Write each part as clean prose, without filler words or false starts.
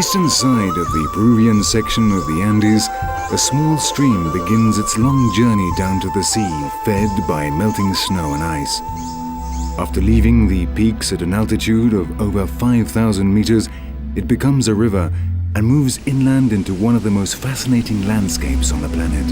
eastern side of the Peruvian section of the Andes, a small stream begins its long journey down to the sea, fed by melting snow and ice. After leaving the peaks at an altitude of over 5,000 meters, it becomes a river and moves inland into one of the most fascinating landscapes on the planet.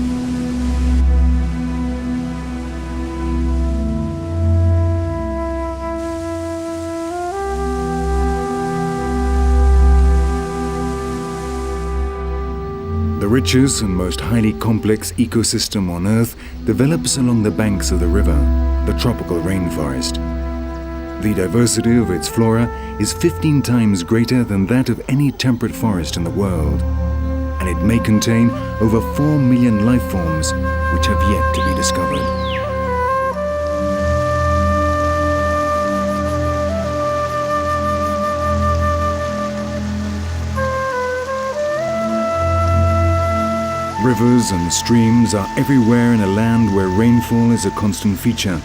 The richest and most highly complex ecosystem on Earth develops along the banks of the river, the tropical rainforest. The diversity of its flora is 15 times greater than that of any temperate forest in the world, and it may contain over 4 million life forms which have yet to be discovered. Rivers and streams are everywhere in a land where rainfall is a constant feature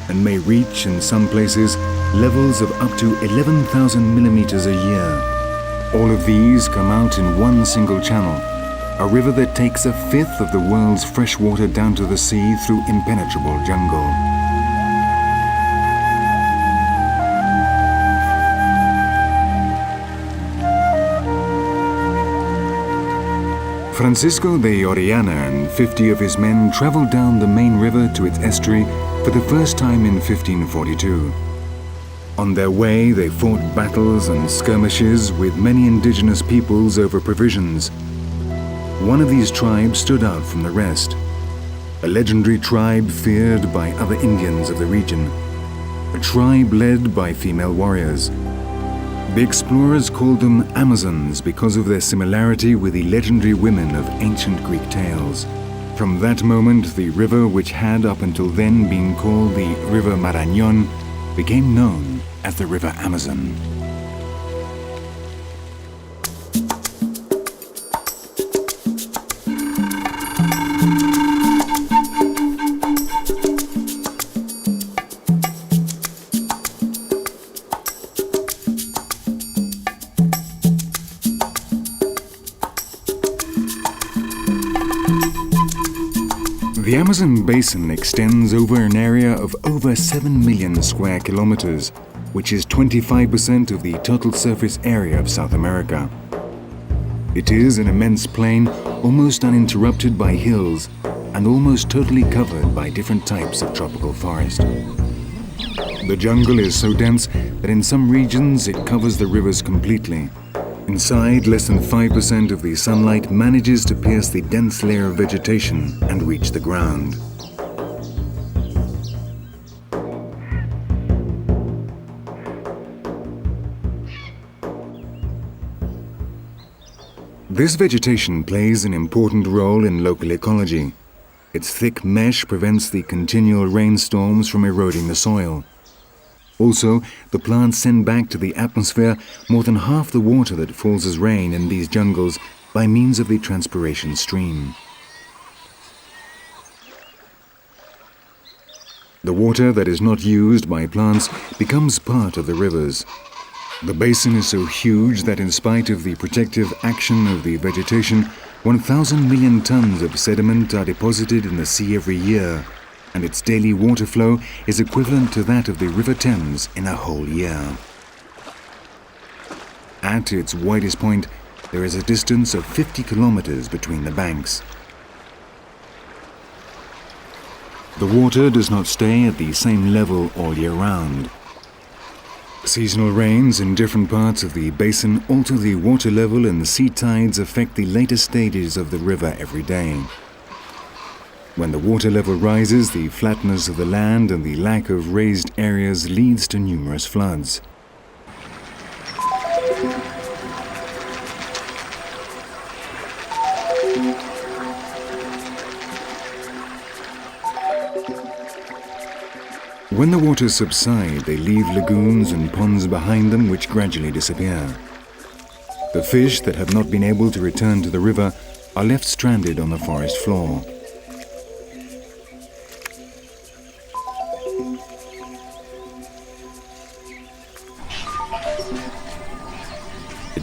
and may reach, in some places, levels of up to 11,000 millimeters a year. All of these come out in one single channel, a river that takes a fifth of the world's fresh water down to the sea through impenetrable jungle. Francisco de Orellana and 50 of his men traveled down the main river to its estuary for the first time in 1542. On their way, they fought battles and skirmishes with many indigenous peoples over provisions. One of these tribes stood out from the rest, a legendary tribe feared by other Indians of the region, a tribe led by female warriors. The explorers called them Amazons because of their similarity with the legendary women of ancient Greek tales. From that moment, the river, which had up until then been called the River Marañón, became known as the River Amazon. The Amazon Basin extends over an area of over 7 million square kilometers, which is 25% of the total surface area of South America. It is an immense plain, almost uninterrupted by hills, and almost totally covered by different types of tropical forest. The jungle is so dense that in some regions it covers the rivers completely. Inside, less than 5% of the sunlight manages to pierce the dense layer of vegetation and reach the ground. This vegetation plays an important role in local ecology. Its thick mesh prevents the continual rainstorms from eroding the soil. Also, the plants send back to the atmosphere more than half the water that falls as rain in these jungles by means of the transpiration stream. The water that is not used by plants becomes part of the rivers. The basin is so huge that in spite of the protective action of the vegetation, 1,000 million tons of sediment are deposited in the sea every year, and its daily water flow is equivalent to that of the River Thames in a whole year. At its widest point, there is a distance of 50 kilometers between the banks. The water does not stay at the same level all year round. Seasonal rains in different parts of the basin alter the water level, and sea tides affect the later stages of the river every day. When the water level rises, the flatness of the land and the lack of raised areas leads to numerous floods. When the waters subside, they leave lagoons and ponds behind them which gradually disappear. The fish that have not been able to return to the river are left stranded on the forest floor.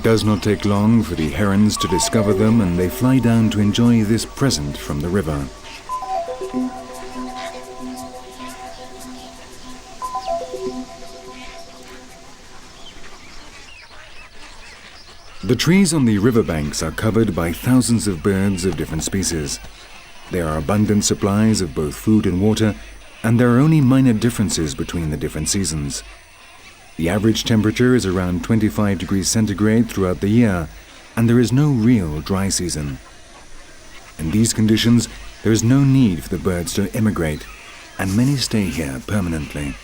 does not take long for the herons to discover them, and they fly down to enjoy this present from the river. The trees on the riverbanks are covered by thousands of birds of different species. There are abundant supplies of both food and water, and there are only minor differences between the different seasons. The average temperature is around 25 degrees centigrade throughout the year, and there is no real dry season. In these conditions, there is no need for the birds to immigrate, and many stay here permanently.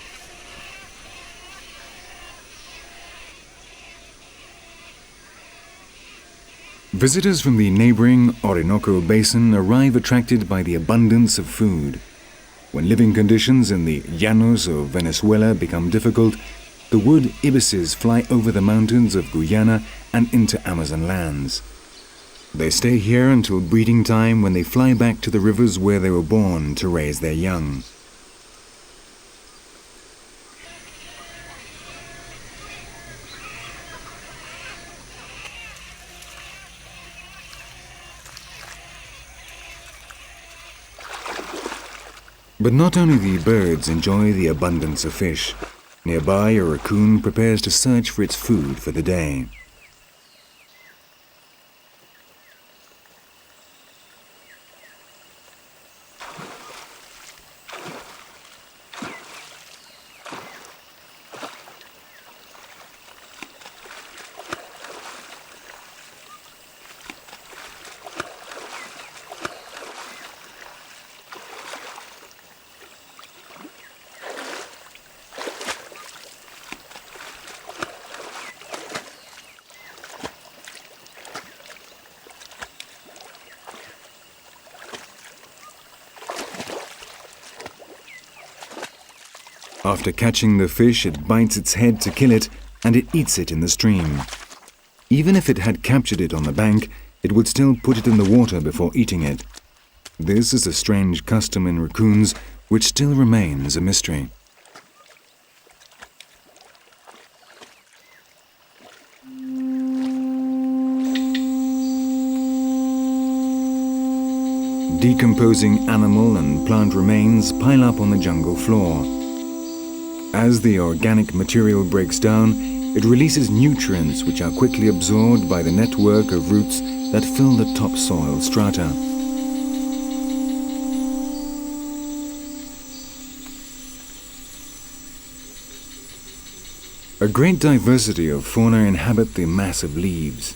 Visitors from the neighboring Orinoco Basin arrive attracted by the abundance of food. When living conditions in the llanos of Venezuela become difficult, the wood ibises fly over the mountains of Guyana and into Amazon lands. They stay here until breeding time, when they fly back to the rivers where they were born to raise their young. But not only the birds enjoy the abundance of fish. Nearby, a raccoon prepares to search for its food for the day. After catching the fish, it bites its head to kill it, and it eats it in the stream. Even if it had captured it on the bank, it would still put it in the water before eating it. This is a strange custom in raccoons, which still remains a mystery. Decomposing animal and plant remains pile up on the jungle floor. As the organic material breaks down, it releases nutrients which are quickly absorbed by the network of roots that fill the topsoil strata. A great diversity of fauna inhabit the mass of leaves.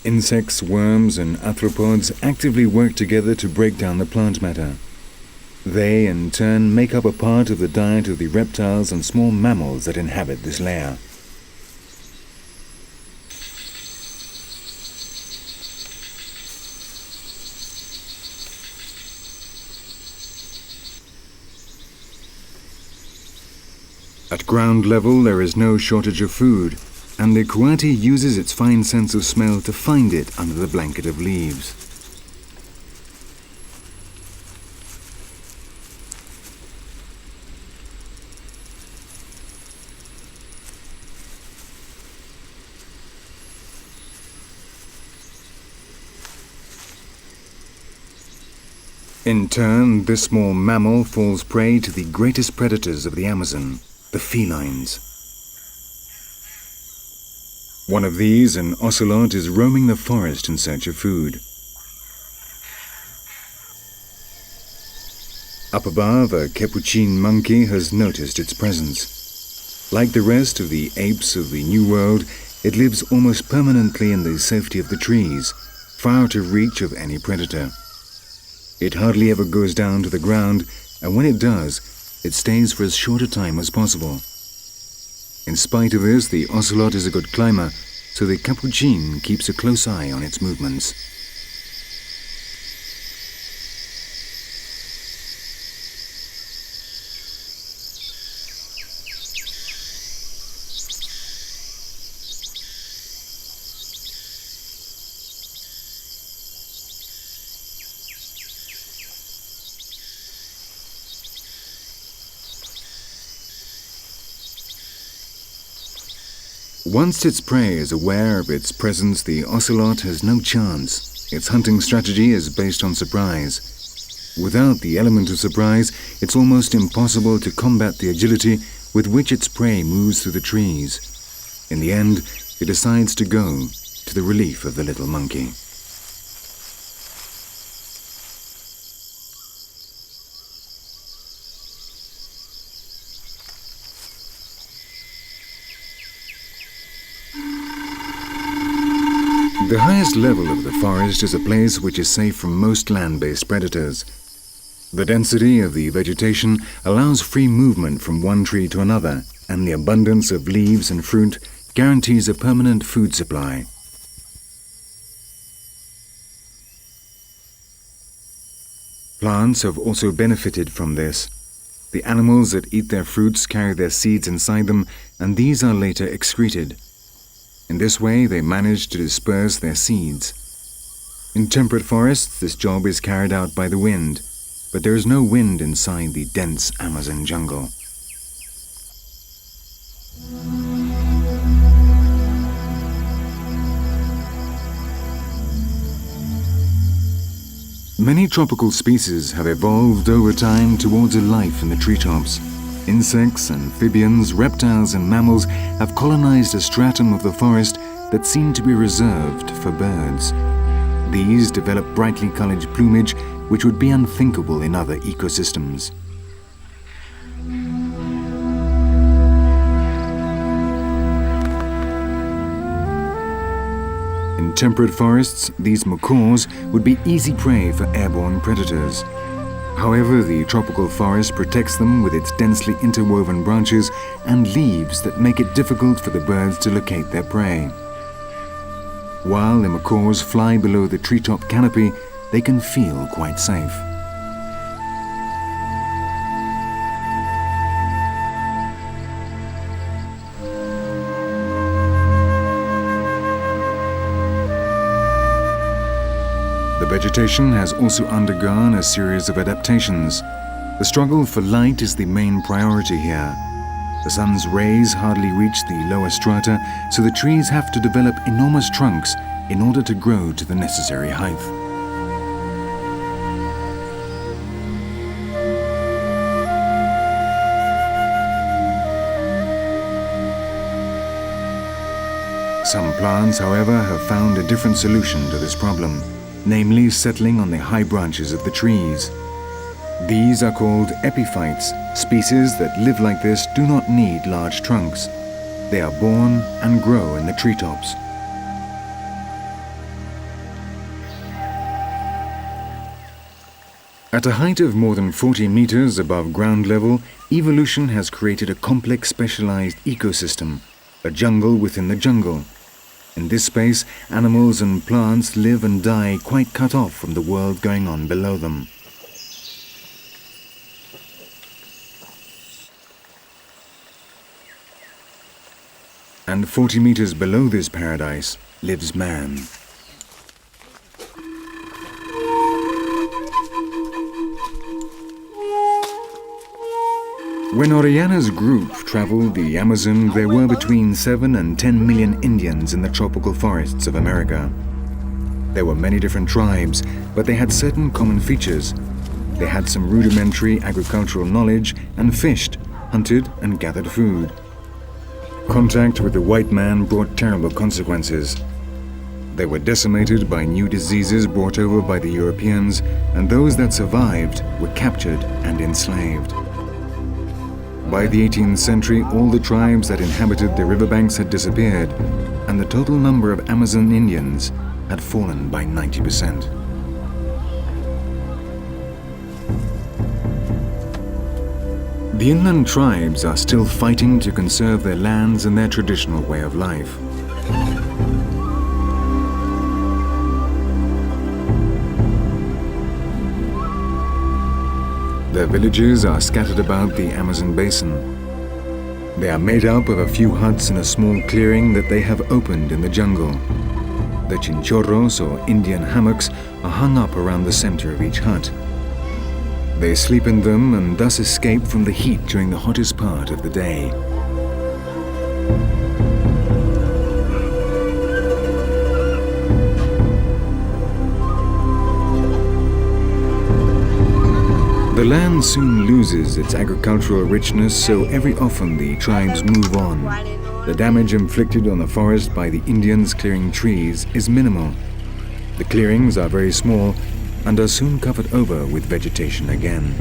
Insects, worms, and arthropods actively work together to break down the plant matter. They, in turn, make up a part of the diet of the reptiles and small mammals that inhabit this layer. At ground level, there is no shortage of food, and the coati uses its fine sense of smell to find it under the blanket of leaves. In turn, this small mammal falls prey to the greatest predators of the Amazon, the felines. One of these, an ocelot, is roaming the forest in search of food. Up above, a capuchin monkey has noticed its presence. Like the rest of the apes of the New World, it lives almost permanently in the safety of the trees, far out of reach of any predator. It hardly ever goes down to the ground, and when it does, it stays for as short a time as possible. In spite of this, the ocelot is a good climber, so the capuchin keeps a close eye on its movements. Once its prey is aware of its presence, the ocelot has no chance. Its hunting strategy is based on surprise. Without the element of surprise, it's almost impossible to combat the agility with which its prey moves through the trees. In the end, it decides to go, to the relief of the little monkey. The highest level of the forest is a place which is safe from most land-based predators. The density of the vegetation allows free movement from one tree to another, and the abundance of leaves and fruit guarantees a permanent food supply. Plants have also benefited from this. The animals that eat their fruits carry their seeds inside them, and these are later excreted. In this way, they manage to disperse their seeds. In temperate forests, this job is carried out by the wind, but there is no wind inside the dense Amazon jungle. Many tropical species have evolved over time towards a life in the treetops. Insects, amphibians, reptiles and mammals have colonized a stratum of the forest that seemed to be reserved for birds. These develop brightly colored plumage which would be unthinkable in other ecosystems. In temperate forests, these macaws would be easy prey for airborne predators. However, the tropical forest protects them with its densely interwoven branches and leaves that make it difficult for the birds to locate their prey. While the macaws fly below the treetop canopy, they can feel quite safe. The vegetation has also undergone a series of adaptations. The struggle for light is the main priority here. The sun's rays hardly reach the lower strata, so the trees have to develop enormous trunks in order to grow to the necessary height. Some plants, however, have found a different solution to this problem, namely settling on the high branches of the trees. These are called epiphytes. Species that live like this do not need large trunks. They are born and grow in the treetops. At a height of more than 40 meters above ground level, evolution has created a complex specialized ecosystem, a jungle within the jungle. In this space, animals and plants live and die quite cut off from the world going on below them. And 40 meters below this paradise lives man. When Orellana's group traveled the Amazon, there were between 7 and 10 million Indians in the tropical forests of America. There were many different tribes, but they had certain common features. They had some rudimentary agricultural knowledge and fished, hunted and gathered food. Contact with the white man brought terrible consequences. They were decimated by new diseases brought over by the Europeans, and those that survived were captured and enslaved. By the 18th century, all the tribes that inhabited the riverbanks had disappeared, and the total number of Amazon Indians had fallen by 90%. The inland tribes are still fighting to conserve their lands and their traditional way of life. Their villages are scattered about the Amazon Basin. They are made up of a few huts in a small clearing that they have opened in the jungle. The chinchorros, or Indian hammocks, are hung up around the center of each hut. They sleep in them and thus escape from the heat during the hottest part of the day. The land soon loses its agricultural richness, so every often the tribes move on. The damage inflicted on the forest by the Indians clearing trees is minimal. The clearings are very small and are soon covered over with vegetation again.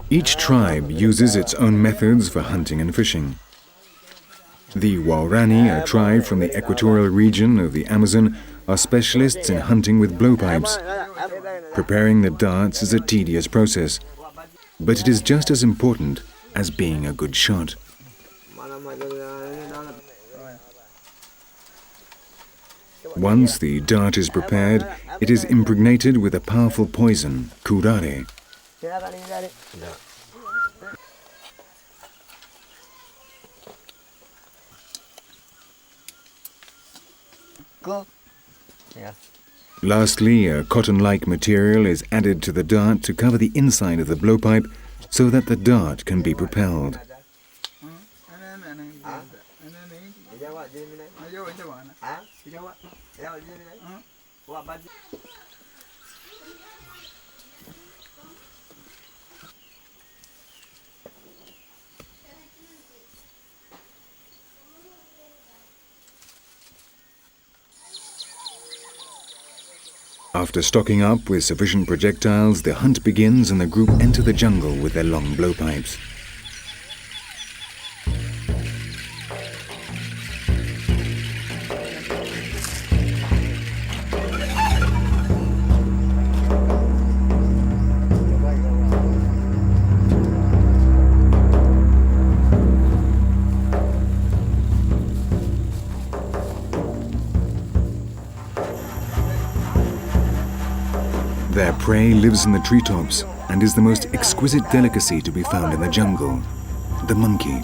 Each tribe uses its own methods for hunting and fishing. The Waorani, a tribe from the equatorial region of the Amazon, are specialists in hunting with blowpipes. Preparing the darts is a tedious process, but it is just as important as being a good shot. Once the dart is prepared, it is impregnated with a powerful poison, curare. Lastly, a cotton-like material is added to the dart to cover the inside of the blowpipe so that the dart can be propelled. After stocking up with sufficient projectiles, the hunt begins and the group enter the jungle with their long blowpipes. Their prey lives in the treetops and is the most exquisite delicacy to be found in the jungle, the monkey.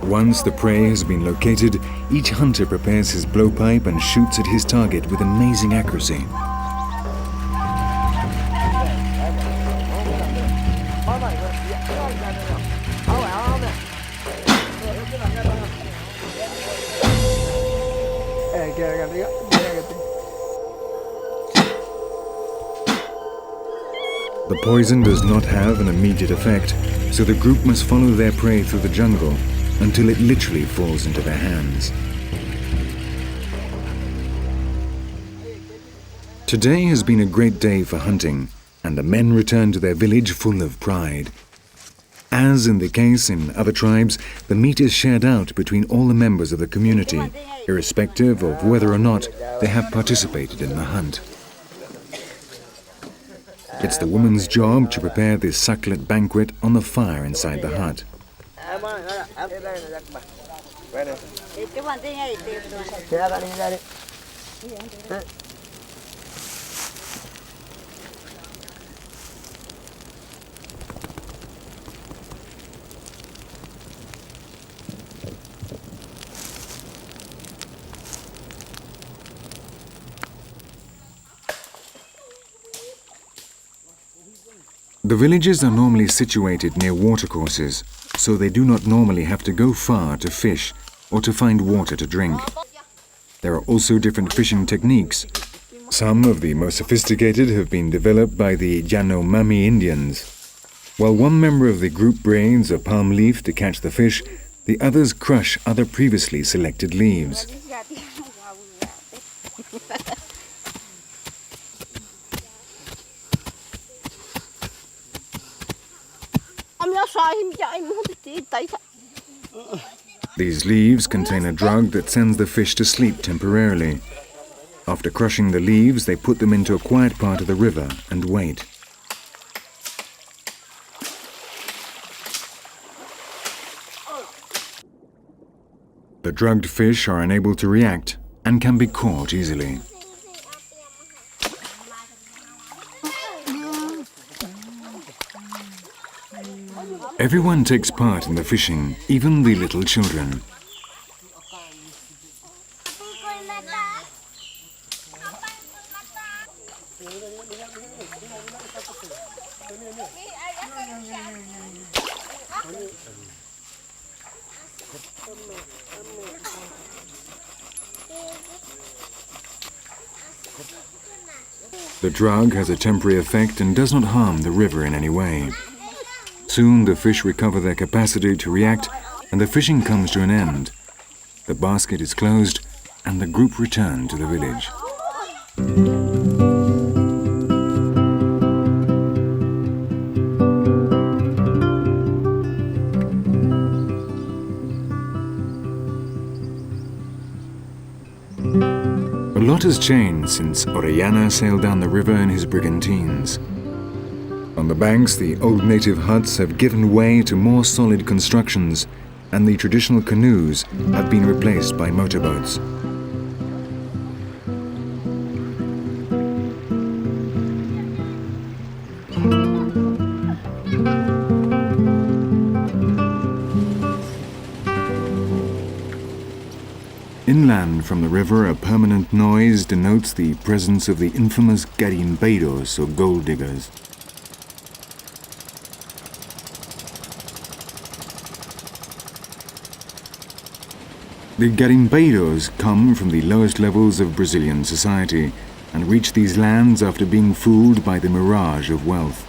Once the prey has been located, each hunter prepares his blowpipe and shoots at his target with amazing accuracy. The poison does not have an immediate effect, so the group must follow their prey through the jungle until it literally falls into their hands. Today has been a great day for hunting, and the men return to their village full of pride. As in the case in other tribes, the meat is shared out between all the members of the community, irrespective of whether or not they have participated in the hunt. It's the woman's job to prepare this succulent banquet on the fire inside the hut. The villages are normally situated near watercourses, so they do not normally have to go far to fish or to find water to drink. There are also different fishing techniques. Some of the most sophisticated have been developed by the Yanomami Indians. While one member of the group braids a palm leaf to catch the fish, the others crush other previously selected leaves. These leaves contain a drug that sends the fish to sleep temporarily. After crushing the leaves, they put them into a quiet part of the river and wait. The drugged fish are unable to react and can be caught easily. Everyone takes part in the fishing, even the little children. The drug has a temporary effect and does not harm the river in any way. Soon the fish recover their capacity to react and the fishing comes to an end. The basket is closed and the group return to the village. A lot has changed since Orellana sailed down the river in his brigantines. On the banks, the old native huts have given way to more solid constructions, and the traditional canoes have been replaced by motorboats. Inland from the river, a permanent noise denotes the presence of the infamous garimpeiros, or gold diggers. The garimpeiros come from the lowest levels of Brazilian society and reach these lands after being fooled by the mirage of wealth.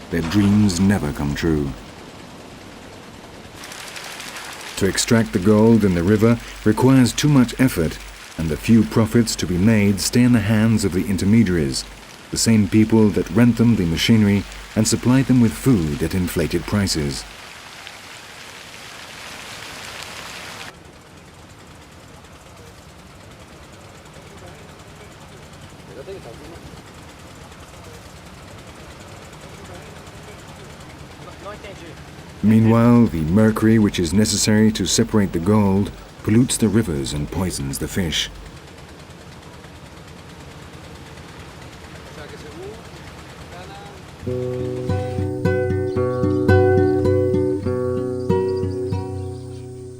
Their dreams never come true. To extract the gold in the river requires too much effort, and the few profits to be made stay in the hands of the intermediaries, the same people that rent them the machinery and supply them with food at inflated prices. Meanwhile, the mercury which is necessary to separate the gold pollutes the rivers and poisons the fish.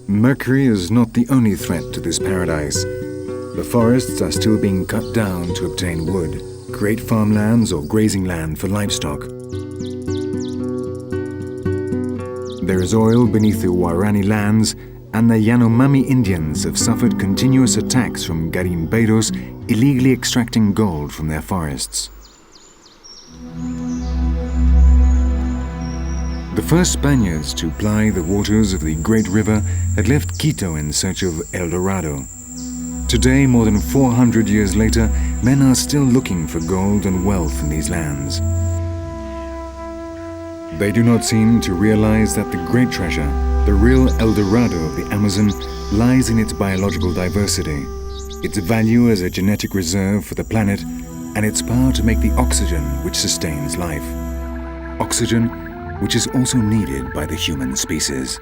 Mercury is not the only threat to this paradise. The forests are still being cut down to obtain wood, create farmlands or grazing land for livestock. There is oil beneath the Guarani lands, and the Yanomami Indians have suffered continuous attacks from garimpeiros illegally extracting gold from their forests. The first Spaniards to ply the waters of the great river had left Quito in search of El Dorado. Today, more than 400 years later, men are still looking for gold and wealth in these lands. They do not seem to realize that the great treasure, the real El Dorado of the Amazon, lies in its biological diversity, its value as a genetic reserve for the planet, and its power to make the oxygen which sustains life. Oxygen which is also needed by the human species.